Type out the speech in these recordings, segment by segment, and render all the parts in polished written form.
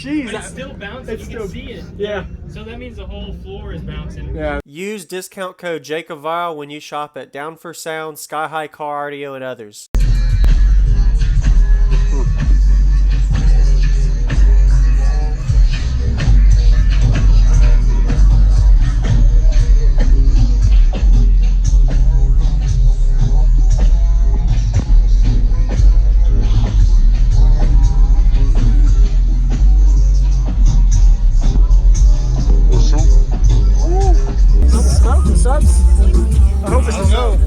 Jeez. But it's still bouncing. You can see it. Yeah. So that means the whole floor is bouncing. Yeah. Use discount code JACOBVILE when you shop at Down for Sound, Sky High Car Audio, and others. Subs? I hope it's a no.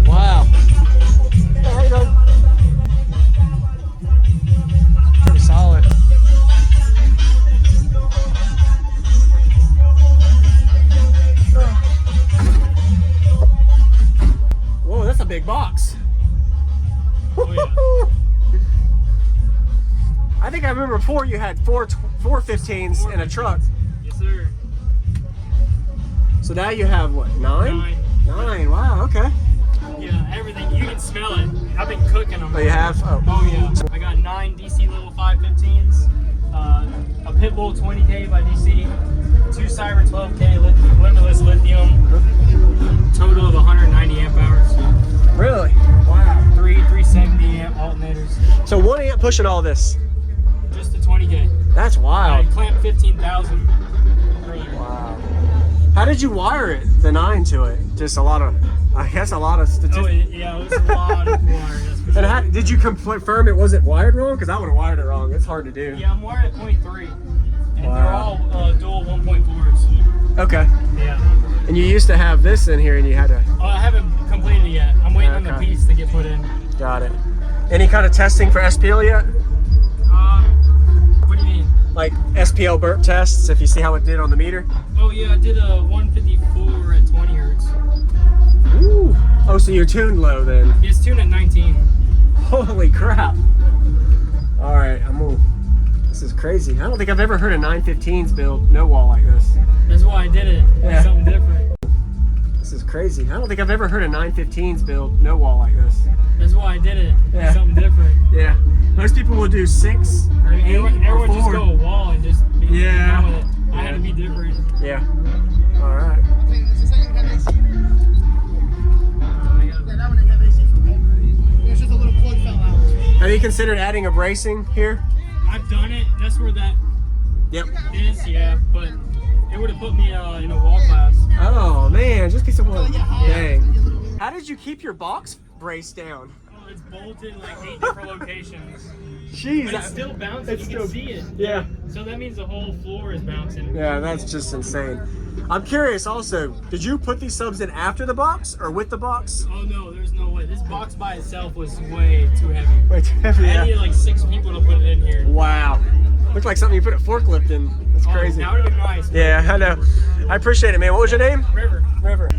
Wow. There you go. Solid. Whoa, that's a big box. Oh, yeah. I think I remember before you had four 15s in a truck. Yes, sir. So now you have what, 9? 9, wow, okay. Yeah, everything. You can smell it. I've been cooking them. Oh, you have? Oh yeah. I got 9 DC Level5 15s, a Pitbull 20K by DC, 2 Cyber 12K limitless lithium, total of 190 amp hours. Really? Wow. 370 amp alternators. So 1 amp pushing all this? Just the 20K. That's I wild. clamped 15,000 earlier. Wow. How did you wire it, the 9 to it? Just a lot of, I guess a lot of statistics. Oh yeah, it was a lot of wire. That's for And sure. how, did you confirm it wasn't wired wrong? Because I would have wired it wrong. It's hard to do. Yeah, I'm wired at 0.3, and Wow. they're all dual 1.4s. Okay. Yeah. And you used to have this in here and you had to, Oh, I haven't completed it yet. I'm waiting on the Okay. piece to get put in. got it. Any kind of testing for SPL yet? What do you mean? Like SPL burp tests, if you see how it did on the meter? Oh yeah, I did a 154 at 20 hertz. Ooh. Oh, so you're tuned low then. It's tuned at 19. Holy crap. All right, this is crazy. I don't think I've ever heard a 915s build no wall like this. That's why I did it. Yeah. Something different. This is crazy. I don't think I've ever heard a 915s build no wall like this. That's why I did it. Yeah. Something different. Yeah. Most people will do 6 or 8 Everyone or 4. just go a wall and just be Yeah. down with it. I had to be different. Yeah. All right. Have you considered adding a bracing here? I've done it. That's where that Yep. is, yeah. But it would have put me in a wall class. Oh man, just piece of wood. Dang. How did you keep your box brace down? Oh, it's bolted like 8 different locations. Jeez. But it's still bouncing. It's You can see it. Yeah. So that means the whole floor is bouncing. Yeah, that's just insane. I'm curious also, did you put these subs in after the box or with the box? Oh no, there's no way. This box by itself was way too heavy. Way too heavy, I yeah. needed like 6 people to put it in here. Wow. Looked like something you put a forklift in. That's crazy. That would have been nice. Yeah, I know. I appreciate it, man. What was your name? River. River.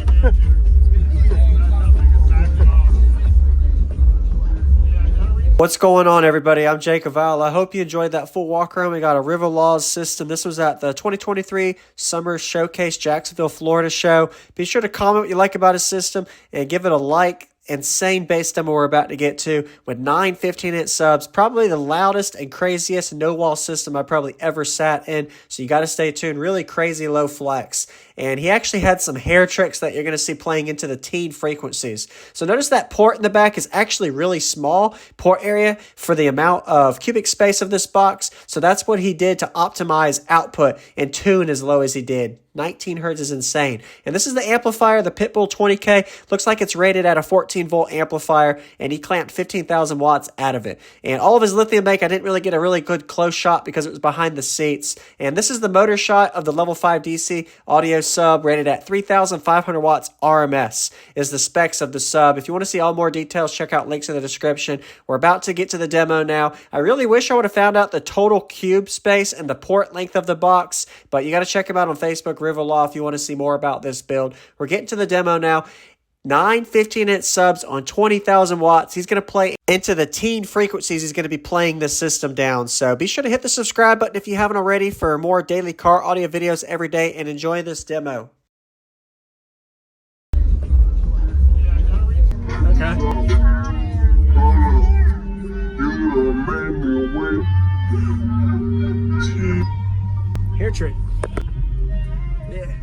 What's going on, everybody? I'm Jake Avowal. I hope you enjoyed that full walk around. We got a River Laws system. This was at the 2023 Summer Showcase Jacksonville, Florida show. Be sure to comment what you like about his system and give it a like. Insane bass demo we're about to get to with 9 15-inch subs. Probably the loudest and craziest no-wall system I probably ever sat in. So you got to stay tuned. Really crazy low flex. And he actually had some hair tricks that you're going to see playing into the teen frequencies. So notice that port in the back is actually really small port area for the amount of cubic space of this box. So that's what he did to optimize output and tune as low as he did. 19 hertz is insane. And this is the amplifier, the Pitbull 20K. Looks like it's rated at a 14-volt amplifier, and he clamped 15,000 watts out of it. And all of his lithium make, I didn't really get a really good close shot because it was behind the seats. And this is the motor shot of the Level 5 DC audio sub, rated at 3,500 watts RMS is the specs of the sub. If you want to see all more details, check out links in the description. We're about to get to the demo now. I really wish I would have found out the total cube space and the port length of the box, but you got to check him out on Facebook, River Law, if you want to see more about this build. We're getting to the demo now. 9 15-inch subs on 20,000 watts. He's going to play into the teen frequencies. He's going to be playing this system down. So be sure to hit the subscribe button if you haven't already for more daily car audio videos every day, and enjoy this demo. Okay. Hair trick. Yeah.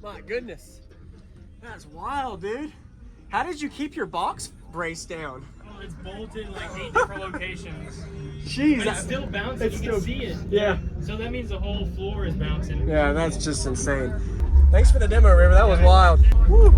My goodness. That's wild, dude. How did you keep your box brace down? Oh, It's bolted like 8 different locations. Jeez, But it's still bouncing. You can see it. Yeah. So that means the whole floor is bouncing. Yeah, that's just insane. Thanks for the demo, River. That was wild. Woo.